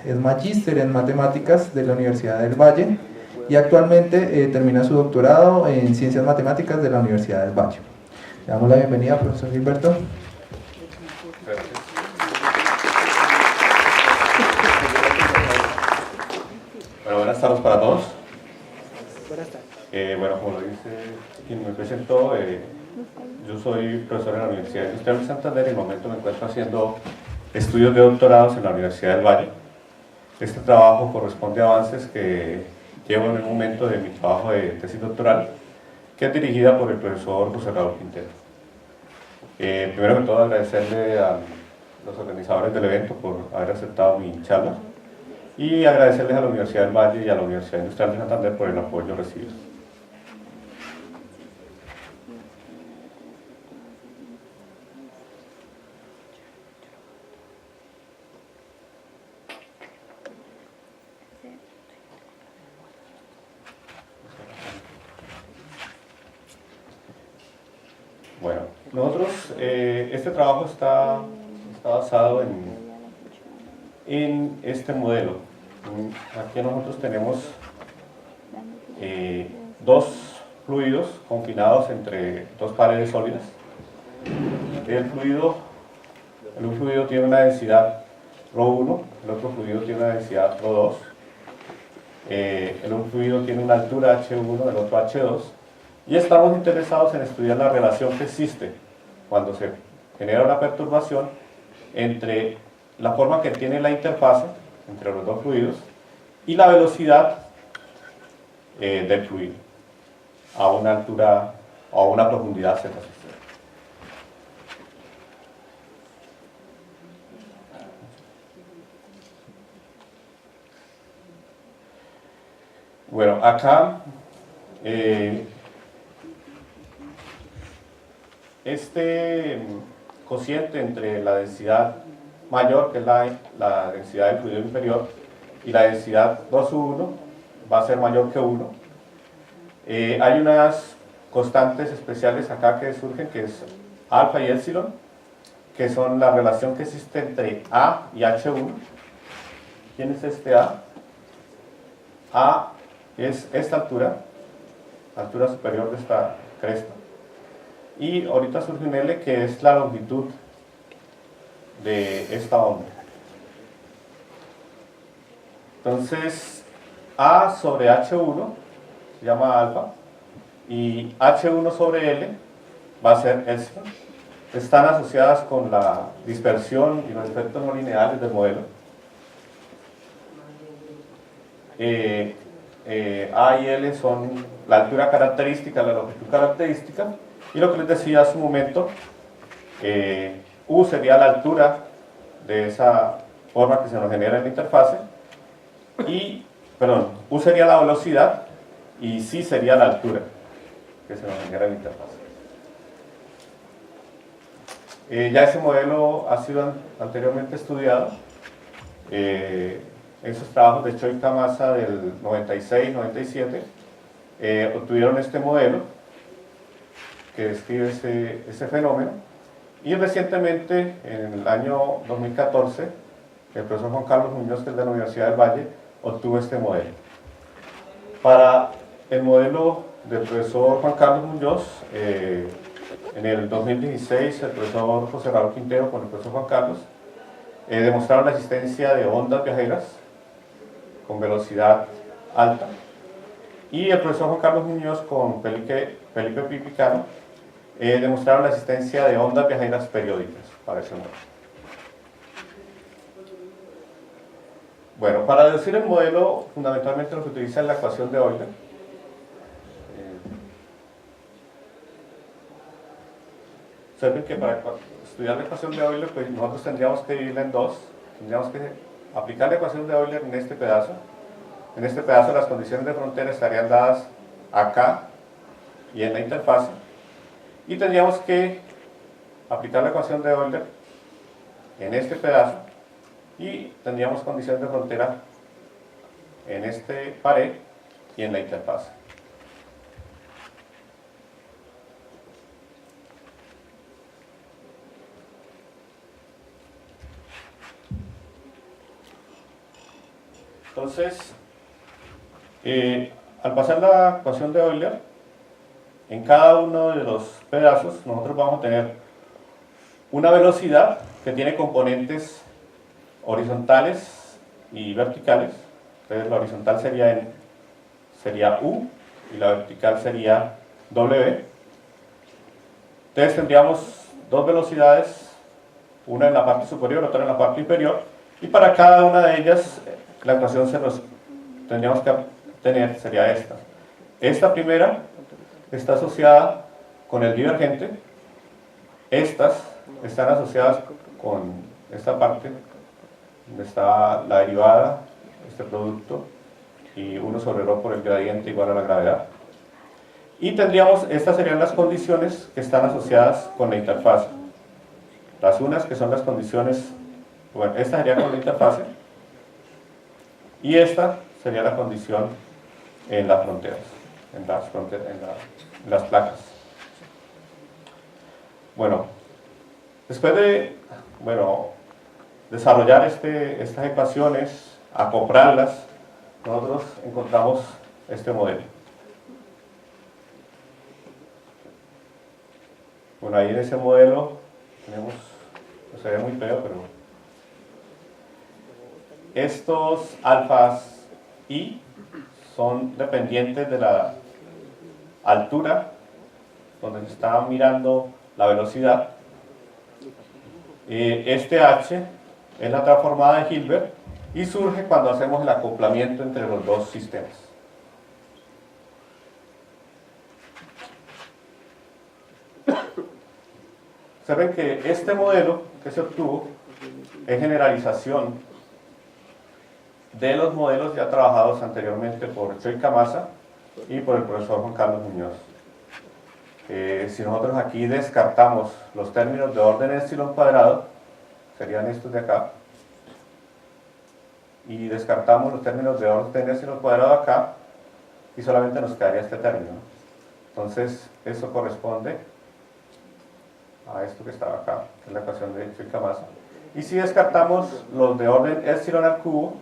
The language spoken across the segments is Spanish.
es magíster en matemáticas de la Universidad del Valle y actualmente termina su doctorado en ciencias matemáticas de la Universidad del Valle. Le damos la bienvenida, profesor Gilberto. Gracias. Bueno, buenas tardes para todos. Buenas tardes. Bueno, como lo dice quien me presentó, yo soy profesor en la Universidad Industrial de Santander y en el momento me encuentro haciendo estudios de doctorados en la Universidad del Valle. Este trabajo corresponde a avances que llevo en el momento de mi trabajo de tesis doctoral, que es dirigida por el profesor José Raúl Quintero. Primero que todo, agradecerle a los organizadores del evento por haber aceptado mi charla y agradecerles a la Universidad del Valle y a la Universidad Industrial de Santander por el apoyo recibido. Bueno, nosotros, este trabajo está basado en este modelo. Aquí nosotros tenemos dos fluidos confinados entre dos paredes sólidas. Un fluido tiene una densidad ρ1, el otro fluido tiene una densidad ρ2. Un fluido tiene una altura h1, el otro h2. Y estamos interesados en estudiar la relación que existe cuando se genera una perturbación entre la forma que tiene la interfase entre los dos fluidos y la velocidad del fluido a una altura o a una profundidad z. Bueno, acá este cociente entre la densidad mayor, que es la densidad del fluido inferior, y la densidad 2U1 va a ser mayor que 1. Hay unas constantes especiales acá que surgen, que es alfa y épsilon, que son la relación que existe entre A y H1. ¿Quién es este A? A es esta altura superior de esta cresta. Y ahorita surge un L, que es la longitud de esta onda. Entonces, A sobre H1 se llama alfa y H1 sobre L va a ser épsilon. Están asociadas con la dispersión y los efectos no lineales del modelo. A y L son la altura característica, la longitud característica, y lo que les decía hace un momento, U sería la altura de esa forma que se nos genera en la interfase, U sería la velocidad y C sería la altura que se nos genera en la interfase. Ya ese modelo ha sido anteriormente estudiado. Esos trabajos de Choi Tamasa del 96-97 obtuvieron este modelo que describe ese fenómeno, y recientemente, en el año 2014, el profesor Juan Carlos Muñoz, que es de la Universidad del Valle, obtuvo este modelo. Para el modelo del profesor Juan Carlos Muñoz, en el 2016, el profesor José Raúl Quintero con el profesor Juan Carlos demostraron la existencia de ondas viajeras con velocidad alta, y el profesor Juan Carlos Muñoz con Felipe Pipicano demostraron la existencia de ondas viajeras periódicas para ese modelo. Bueno, para deducir el modelo, fundamentalmente lo que utiliza es la ecuación de Euler. Observen que para estudiar la ecuación de Euler, pues nosotros tendríamos que dividirla en dos. Tendríamos que aplicar la ecuación de Euler en este pedazo. En este pedazo las condiciones de frontera estarían dadas acá y en la interfase. Y tendríamos que aplicar la ecuación de Euler en este pedazo y tendríamos condiciones de frontera en este pared y en la interfase. Entonces, al pasar la ecuación de Euler, en cada uno de los pedazos nosotros vamos a tener una velocidad que tiene componentes horizontales y verticales. Entonces la horizontal sería U y la vertical sería W. Entonces tendríamos dos velocidades, una en la parte superior, otra en la parte inferior, y para cada una de ellas la ecuación tendríamos que tener sería esta. Esta primera está asociada con el divergente, estas están asociadas con esta parte, donde está la derivada, este producto, y 1 sobre ρ por el gradiente igual a la gravedad. Y estas serían las condiciones que están asociadas con la interfase. Las unas que son las condiciones, bueno, esta sería con la interfase, y esta sería la condición en las fronteras, en las placas. Bueno, después de desarrollar estas ecuaciones, acoplarlas, nosotros encontramos este modelo. Bueno, ahí en ese modelo tenemos, no se ve muy feo, pero estos alfas i son dependientes de la altura donde se está mirando la velocidad. Este h es la transformada de Hilbert y surge cuando hacemos el acoplamiento entre los dos sistemas. Observen que este modelo que se obtuvo es generalización de los modelos ya trabajados anteriormente por Choi Kamasa y por el profesor Juan Carlos Muñoz. Si nosotros aquí descartamos los términos de orden epsilon cuadrado, serían estos de acá, y descartamos los términos de orden epsilon cuadrado acá, y solamente nos quedaría este término. Entonces, eso corresponde a esto que estaba acá, que es la ecuación de Choi Kamasa. Y si descartamos los de orden epsilon al cubo,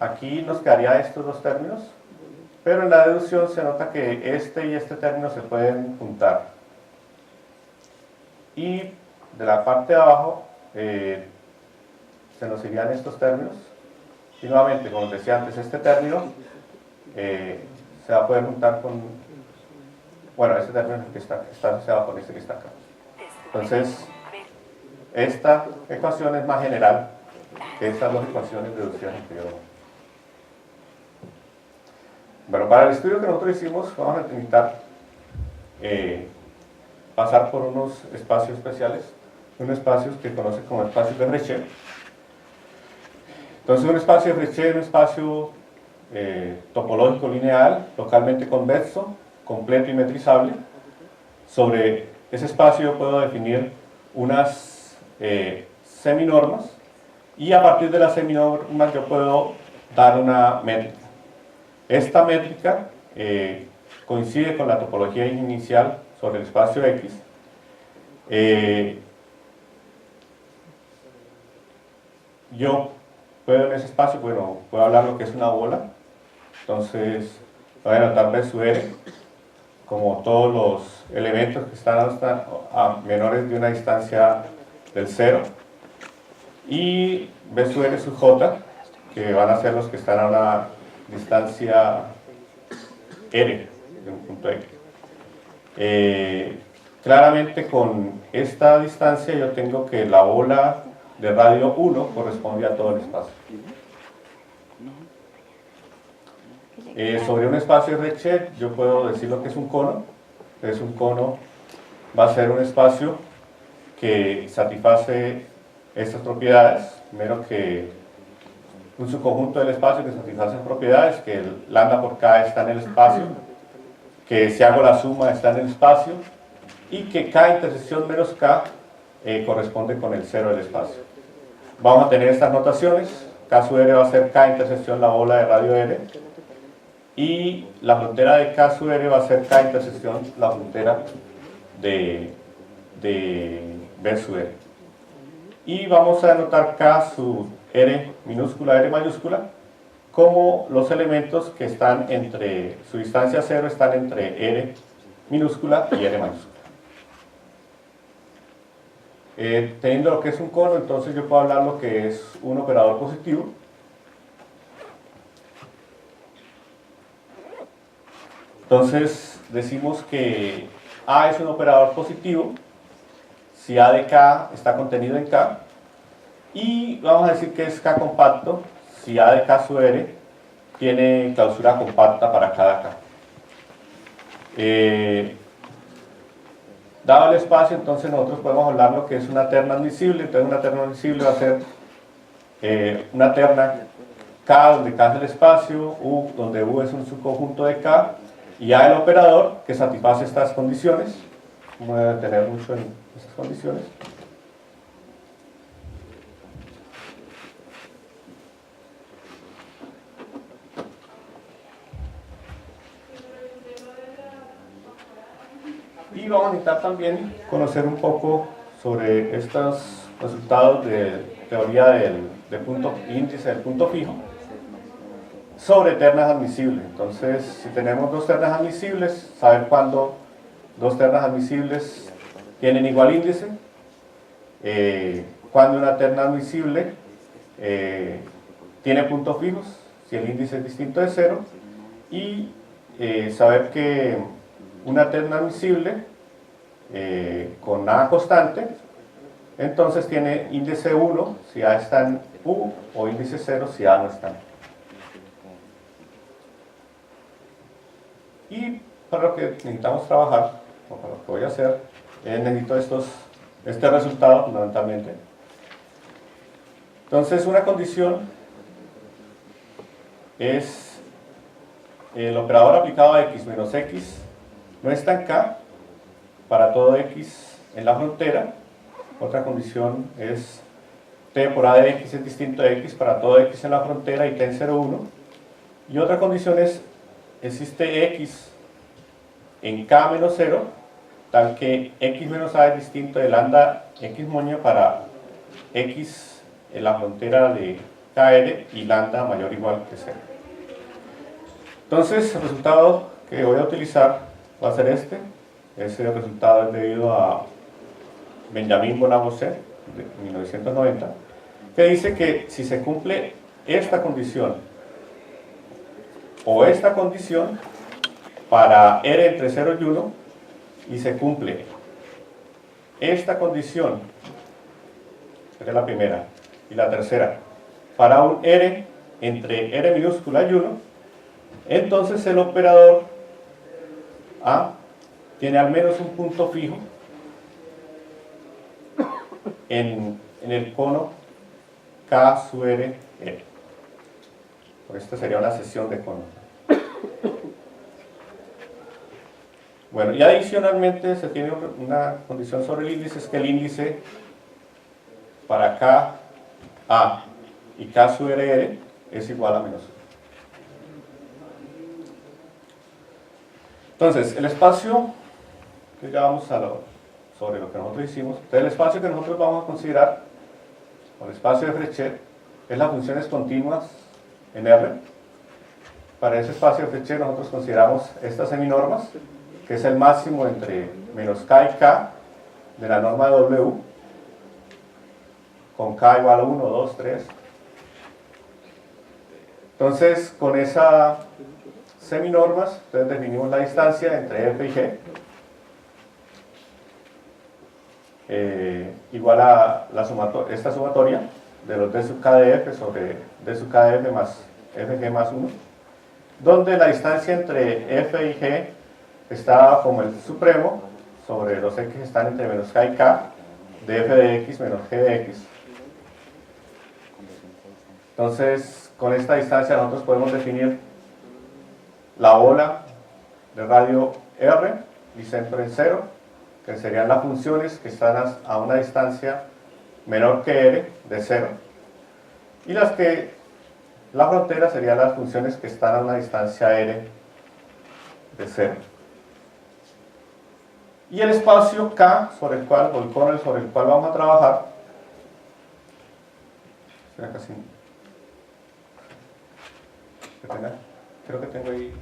aquí nos quedaría estos dos términos, pero en la deducción se nota que este y este término se pueden juntar. Y de la parte de abajo se nos irían estos términos. Y nuevamente, como decía antes, este término se va a poder juntar con... Bueno, este término que está asociado con este que está acá. Entonces, esta ecuación es más general que estas dos ecuaciones deducidas anteriormente. Bueno, para el estudio que nosotros hicimos vamos a necesitar pasar por unos espacios especiales, unos espacios que conocen como espacios de Frechet. Entonces un espacio de Frechet es un espacio topológico lineal, localmente convexo, completo y metrizable. Sobre ese espacio yo puedo definir unas seminormas y a partir de las seminormas yo puedo dar una métrica. Esta métrica coincide con la topología inicial sobre el espacio X. Yo puedo en ese espacio, bueno, puedo hablar lo que es una bola. Entonces voy a anotar B sub R como todos los elementos que están a menores de una distancia del 0. Y B sub R sub J, que van a ser los que están a una distancia R de un punto X. Claramente con esta distancia yo tengo que la bola de radio 1 corresponde a todo el espacio. Sobre un espacio de Frechet yo puedo decir lo que es un cono. Entonces un cono va a ser un espacio que satisface estas propiedades, menos que un subconjunto del espacio que satisface propiedades, que el lambda por k está en el espacio, que si hago la suma está en el espacio, y que k intersección menos k corresponde con el 0 del espacio. Vamos a tener estas notaciones. K sub r va a ser k intersección la bola de radio r, y la frontera de K sub r va a ser K intersección la frontera de B sub r. Y vamos a anotar K sub r minúscula, r mayúscula, como los elementos que están entre, su distancia cero están entre R minúscula y R mayúscula. Teniendo lo que es un cono, entonces yo puedo hablar lo que es un operador positivo. Entonces decimos que A es un operador positivo si A de K está contenido en K, y vamos a decir que es K compacto si A de K sub R tiene clausura compacta para cada K. Dado el espacio, entonces nosotros podemos hablar lo que es una terna admisible. Entonces una terna admisible va a ser una terna K, donde K es el espacio, U, donde U es un subconjunto de K, y A el operador que satisface estas condiciones. No voy a detener mucho en estas condiciones. Y vamos a necesitar también conocer un poco sobre estos resultados de teoría del punto índice del punto fijo sobre ternas admisibles. Entonces, si tenemos dos ternas admisibles, saber cuándo dos ternas admisibles tienen igual índice, cuando una terna admisible tiene puntos fijos, si el índice es distinto de cero, y saber que una terna admisible con A constante, entonces tiene índice 1 si A está en U, o índice 0 si A no está en U. Y para lo que necesitamos trabajar, o para lo que voy a hacer, necesito este resultado fundamentalmente. Entonces una condición es el operador aplicado a x menos x no está en K para todo x en la frontera. Otra condición es t por a de x es distinto de x para todo x en la frontera y t en 0, 1. Y otra condición es, existe x en K menos 0, tal que x menos a es distinto de lambda x moña para x en la frontera de KR y lambda mayor o igual que 0. Entonces el resultado que voy a utilizar va a ser este. Ese resultado es debido a Benjamin Bonavocet de 1990, que dice que si se cumple esta condición o esta condición para R entre 0 y 1, y se cumple esta condición, que es la primera, y la tercera, para un R entre R minúscula y 1, entonces el operador A tiene al menos un punto fijo en el cono K sub R, R. Esta sería una sección de cono. Bueno, y adicionalmente se tiene una condición sobre el índice, es que el índice para K, A y K sub R, R es igual a menos 1. Entonces, el espacio, que ya vamos sobre lo que nosotros hicimos, entonces el espacio que nosotros vamos a considerar, o el espacio de Frechet, es las funciones continuas en R. Para ese espacio de Frechet nosotros consideramos estas seminormas, que es el máximo entre menos K y K de la norma de W, con K igual a 1, 2, 3. Entonces, con esas seminormas, entonces definimos la distancia entre F y G, igual a esta sumatoria de los D sub K de F sobre D sub K de F más Fg más 1, donde la distancia entre F y G está como el supremo sobre los X que están entre menos K y K de F de X menos G de X. Entonces, con esta distancia nosotros podemos definir la bola de radio R y centro en 0, que serían las funciones que están a una distancia menor que R de 0, y la frontera serían las funciones que están a una distancia R de 0. Y el espacio K sobre el cual, o el cono sobre el cual vamos a trabajar, Qué pena. Creo que tengo ahí.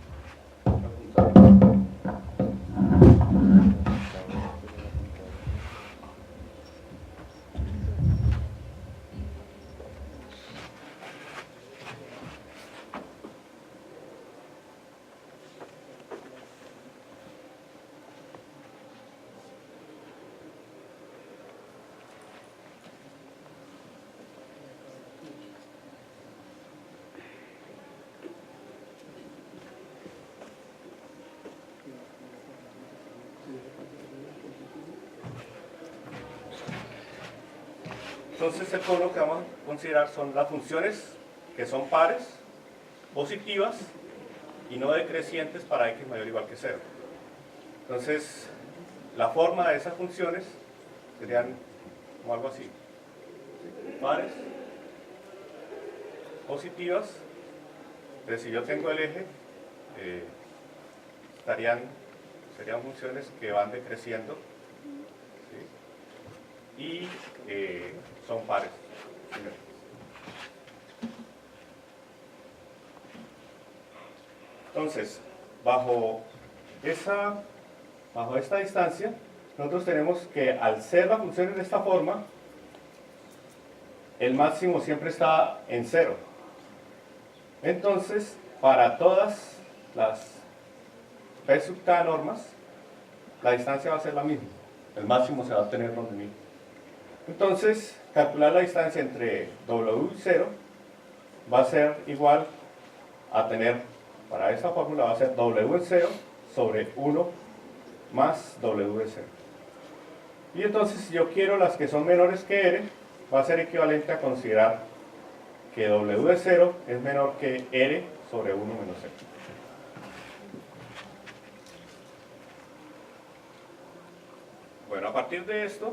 Entonces el cono que vamos a considerar son las funciones que son pares, positivas y no decrecientes para x mayor o igual que 0. Entonces la forma de esas funciones serían como algo así: pares, positivas. Entonces si yo tengo el eje, serían funciones que van decreciendo, ¿sí? Y son pares. Entonces, bajo esta distancia, nosotros tenemos que al ser las funciones de esta forma, el máximo siempre está en 0. Entonces, para todas las p sub k normas, la distancia va a ser la misma. El máximo se va a obtener donde mismo. Entonces, calcular la distancia entre w y 0 va a ser igual a tener, para esta fórmula va a ser w en 0 sobre 1 más w de 0. Y entonces, si yo quiero las que son menores que r, va a ser equivalente a considerar que w de 0 es menor que r sobre 1 menos 0. Bueno, a partir de esto,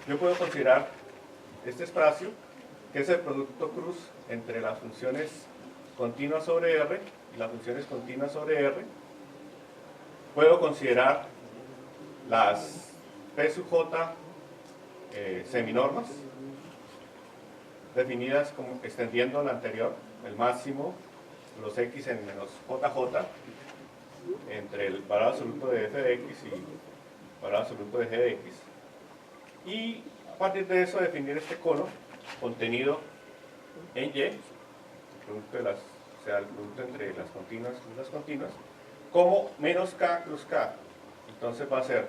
yo puedo considerar este espacio, que es el producto cruz entre las funciones continuas sobre R y las funciones continuas sobre R. Puedo considerar las P sub J seminormas, definidas como extendiendo la anterior, el máximo, los X en menos JJ, entre el valor absoluto de f de x y el valor absoluto de g de x. Y a partir de eso definir este cono contenido en Y, el producto, el producto entre las continuas y las continuas, como menos k plus k. Entonces va a ser,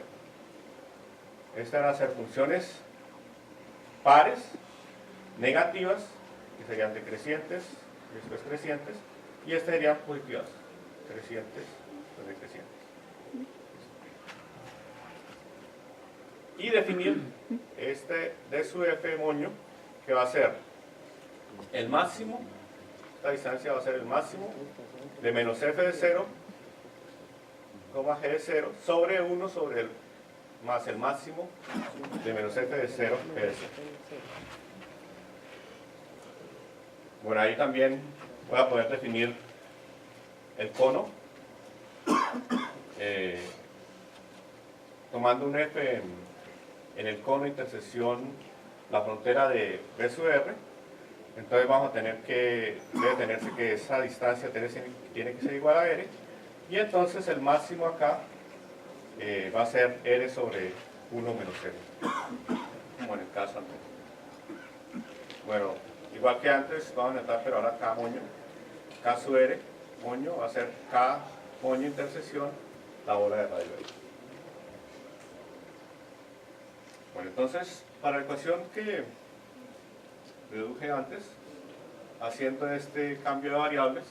estas van a ser funciones pares, negativas, que serían decrecientes, y después crecientes, y estas serían positivas, crecientes, pues decrecientes. Y definir este d sub f moño, que va a ser el máximo, esta distancia va a ser el máximo de menos f de 0, g de 0, sobre 1 sobre el más el máximo de menos f de 0, g de 0. Bueno, ahí también voy a poder definir el cono, tomando un f en el cono intersección la frontera de b sub r. Entonces vamos a tener que, debe tenerse que esa distancia tiene que ser igual a r, y entonces el máximo acá va a ser r sobre 1 menos 0, como en el caso anterior. Bueno, igual que antes, vamos a anotar, pero ahora k moño, k sub r moño va a ser k moño intersección la bola de radio L. Bueno, entonces, para la ecuación que deduje antes, haciendo este cambio de variables,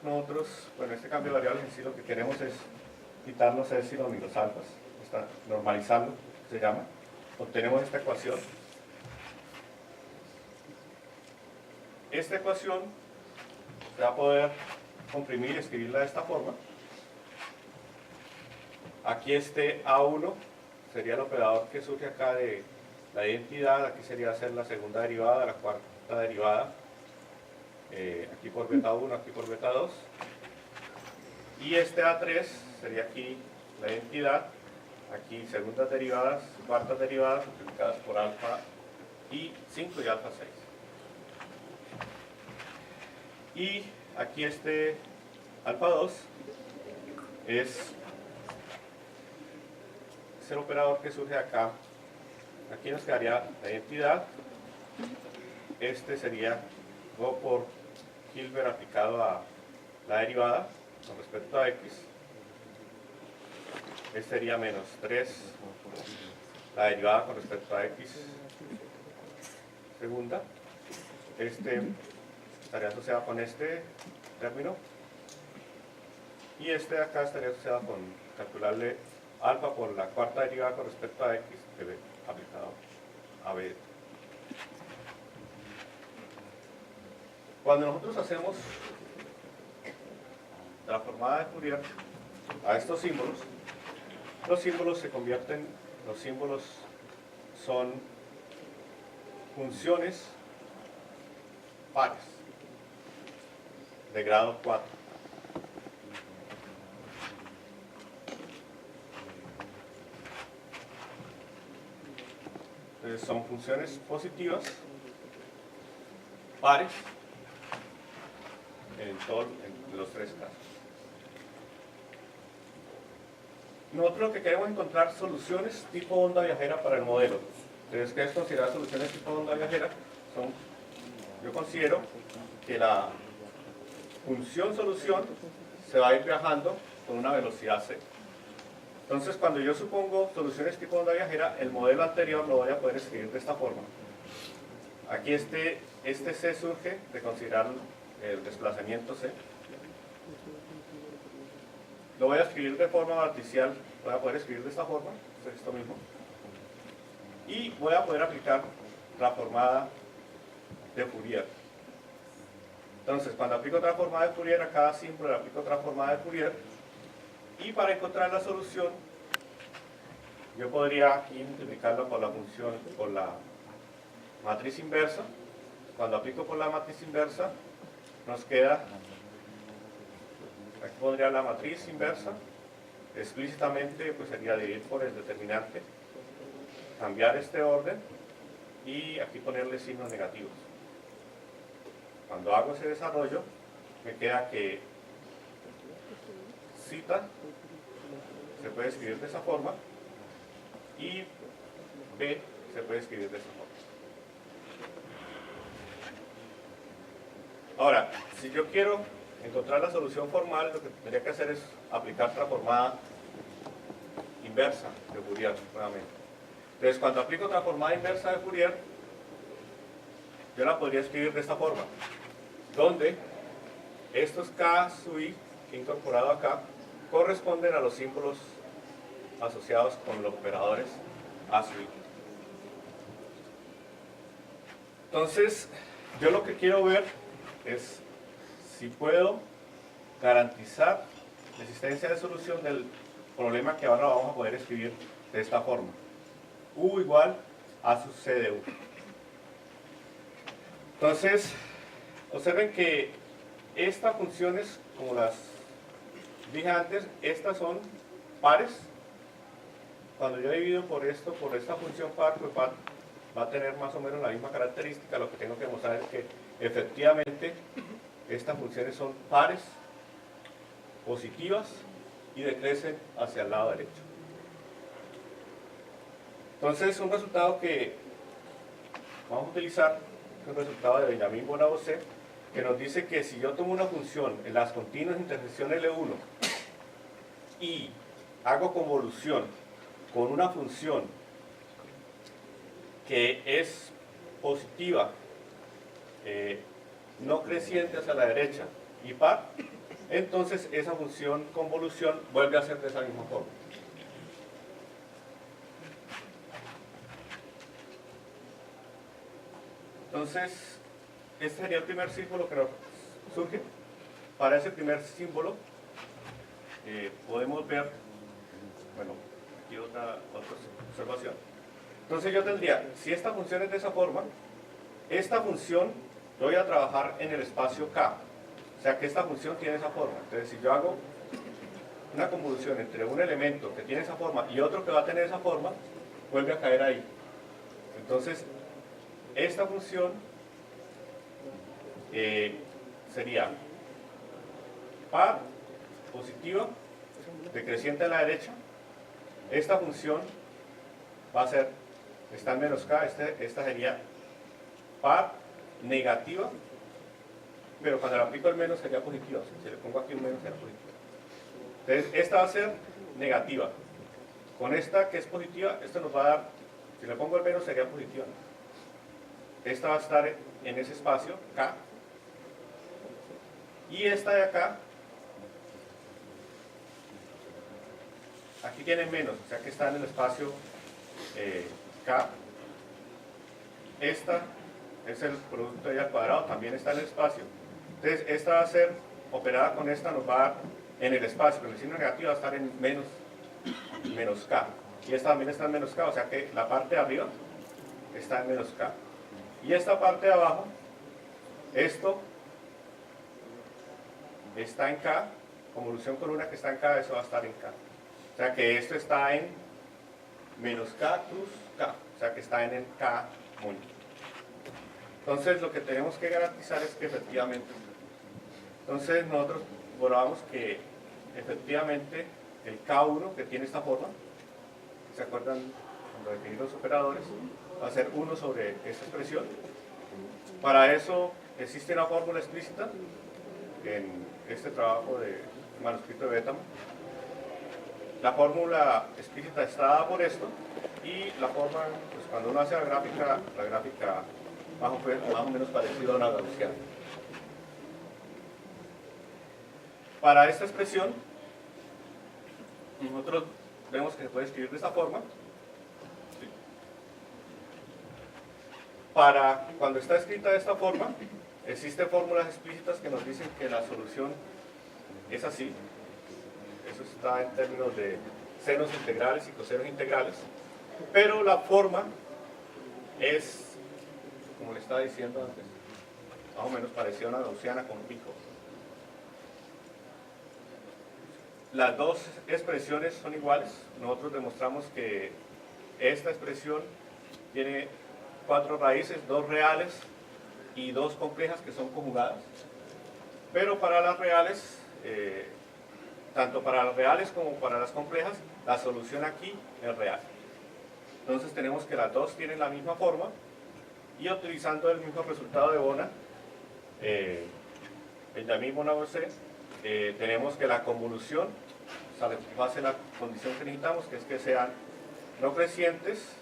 nosotros, bueno, este cambio de variables en sí lo que queremos es quitar los épsilon y los alfas, normalizarlo, se llama. Obtenemos esta ecuación. Esta ecuación se va a poder comprimir y escribirla de esta forma. Aquí este A1 sería el operador que surge acá de la identidad, aquí sería hacer la segunda derivada, la cuarta derivada, aquí por beta 1, aquí por beta 2. Y este A3 sería aquí la identidad, aquí segundas derivadas, cuartas derivadas multiplicadas por alfa y 5 y alfa 6. Y aquí este alfa 2 es el operador que surge acá. Aquí nos quedaría la identidad. Este sería Go por Hilbert aplicado a la derivada con respecto a x. Este sería menos 3 la derivada con respecto a x segunda. Este estaría asociado con este término. Y este de acá estaría asociado con calcularle alfa por la cuarta derivada con respecto a x aplicado a b. Cuando nosotros hacemos transformada de Fourier a estos símbolos, los símbolos se convierten, los símbolos son funciones pares de grado 4. Entonces son funciones positivas pares en los tres casos. Nosotros lo que queremos encontrar soluciones tipo onda viajera para el modelo. Entonces, ¿qué es considerar soluciones tipo onda viajera? Yo considero que la función solución se va a ir viajando con una velocidad c. Entonces, cuando yo supongo soluciones tipo onda viajera, el modelo anterior lo voy a poder escribir de esta forma. Aquí este c surge de considerar el desplazamiento c. Lo voy a escribir de forma matricial, voy a poder escribir de esta forma, es esto mismo. Y voy a poder aplicar transformada de Fourier. Entonces, cuando aplico transformada de Fourier, a cada símbolo le aplico transformada de Fourier. Y para encontrar la solución, yo podría aquí multiplicarlo por la función, por la matriz inversa. Cuando aplico por la matriz inversa, nos queda, aquí pondría la matriz inversa, explícitamente pues sería dividir por el determinante, cambiar este orden y aquí ponerle signos negativos. Cuando hago ese desarrollo, me queda que cita se puede escribir de esa forma y b se puede escribir de esa forma. Ahora, si yo quiero encontrar la solución formal, lo que tendría que hacer es aplicar transformada inversa de Fourier nuevamente. Entonces, cuando aplico transformada inversa de Fourier, yo la podría escribir de esta forma, donde estos k sub i incorporado acá corresponden a los símbolos asociados con los operadores a sub i. Entonces, yo lo que quiero ver es si puedo garantizar la existencia de solución del problema que ahora vamos a poder escribir de esta forma. U igual a sub c de u. Entonces, observen que estas funciones, como las dije antes, estas son pares. Cuando yo divido por esto, por esta función par, pues va a tener más o menos la misma característica. Lo que tengo que mostrar es que efectivamente estas funciones son pares, positivas y decrecen hacia el lado derecho. Entonces, un resultado que vamos a utilizar es un resultado de Benjamin-Bonavocé, que nos dice que si yo tomo una función en las continuas de intersección L1 y hago convolución con una función que es positiva, no creciente hacia la derecha y par, entonces esa función convolución vuelve a ser de esa misma forma. Entonces, este sería el primer símbolo que nos surge. Para ese primer símbolo podemos ver, bueno, aquí otra observación. Entonces yo tendría, si esta función es de esa forma, esta función yo voy a trabajar en el espacio K. O sea que esta función tiene esa forma. Entonces si yo hago una convolución entre un elemento que tiene esa forma y otro que va a tener esa forma, vuelve a caer ahí. Entonces, esta función sería par, positiva, decreciente a la derecha. Esta función va a ser, está en menos k, esta sería par, negativa, pero cuando le aplico el menos sería positiva. Si le pongo aquí un menos sería positiva. Entonces esta va a ser negativa. Con esta que es positiva, esto nos va a dar, si le pongo el menos sería positiva. Esta va a estar en ese espacio, K. Y esta de acá, aquí tiene menos, o sea que está en el espacio K. Esta es el producto de ella al cuadrado, también está en el espacio. Entonces esta va a ser operada con esta, nos va a dar en el espacio, pero el signo negativo va a estar en menos K. Y esta también está en menos K, o sea que la parte de arriba está en menos K. Y esta parte de abajo, esto está en K, convolución con una que está en K, eso va a estar en K. O sea que esto está en menos K cruz K, o sea que está en el K único. Entonces lo que tenemos que garantizar es que efectivamente, entonces nosotros probamos que efectivamente el K1 que tiene esta forma, ¿se acuerdan cuando definir los operadores? Va a ser 1 sobre esta expresión. Para eso existe una fórmula explícita en este trabajo de manuscrito de Betama. La fórmula explícita está dada por esto y la forma, pues cuando uno hace la gráfica más o menos parecida a una gaussiana. Para esta expresión, nosotros vemos que se puede escribir de esta forma. Para cuando está escrita de esta forma, existen fórmulas explícitas que nos dicen que la solución es así. Eso está en términos de senos integrales y cosenos integrales. Pero la forma es, como le estaba diciendo antes, más o menos parecida a una gaussiana con pico. Las dos expresiones son iguales. Nosotros demostramos que esta expresión tiene 4 raíces, 2 reales y 2 complejas que son conjugadas. Pero para las reales, tanto para las reales como para las complejas, la solución aquí es real. Entonces tenemos que las dos tienen la misma forma y utilizando el mismo resultado de Bona, Benjamin Bona-Bosé, tenemos que la convolución satisface la condición que necesitamos, que es que sean no crecientes,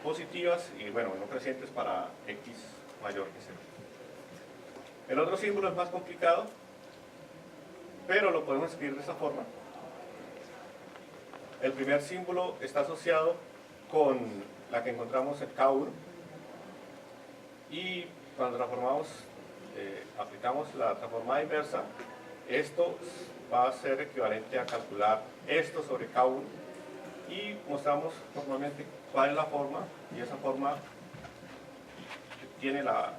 positivas y bueno, no crecientes para x mayor que 0. El otro símbolo es más complicado, pero lo podemos escribir de esta forma. El primer símbolo está asociado con la que encontramos en K1 y cuando transformamos, aplicamos la transformada inversa, esto va a ser equivalente a calcular esto sobre K1 y mostramos normalmente cuál es la forma y esa forma tiene la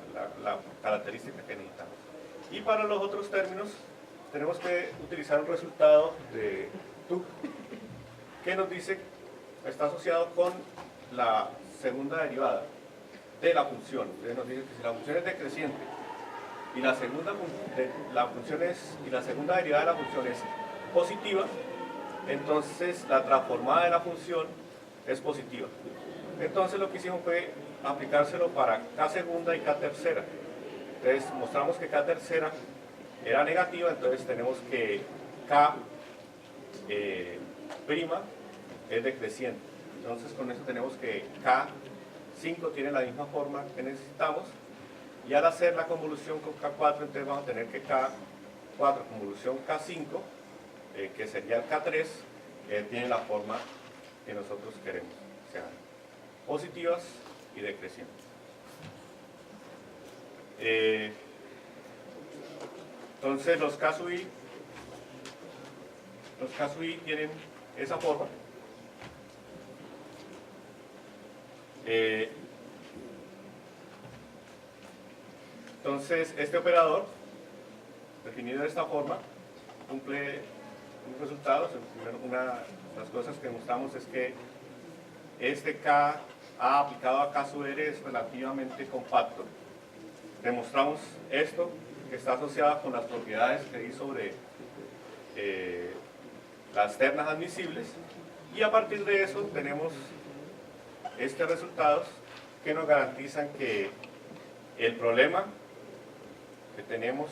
característica que necesitamos. Y para los otros términos tenemos que utilizar un resultado de Tuck que nos dice, está asociado con la segunda derivada de la función. Entonces nos dice que si la función es decreciente y la segunda derivada de la función es positiva, entonces la transformada de la función es positiva. Entonces lo que hicimos fue aplicárselo para K segunda y K tercera. Entonces mostramos que K tercera era negativa, entonces tenemos que K prima es decreciente. Entonces con eso tenemos que K5 tiene la misma forma que necesitamos y al hacer la convolución con K4 entonces vamos a tener que K4 convolución K5 que sería el K3 tiene la forma que nosotros queremos, o sea, positivas y decrecientes. Entonces los K sub i tienen esa forma. Entonces este operador definido de esta forma cumple un resultado. Una de las cosas que mostramos es que este K aplicado a K sub r es relativamente compacto. demostramos esto, que está asociado con las propiedades que di sobre las ternas admisibles, y a partir de eso tenemos estos resultados que nos garantizan que el problema que tenemos,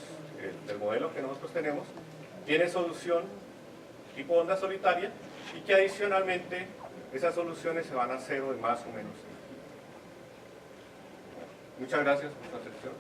el modelo que nosotros tenemos, tiene solución tipo onda solitaria, y que adicionalmente esas soluciones se van a cero en más o menos. Muchas gracias por su atención.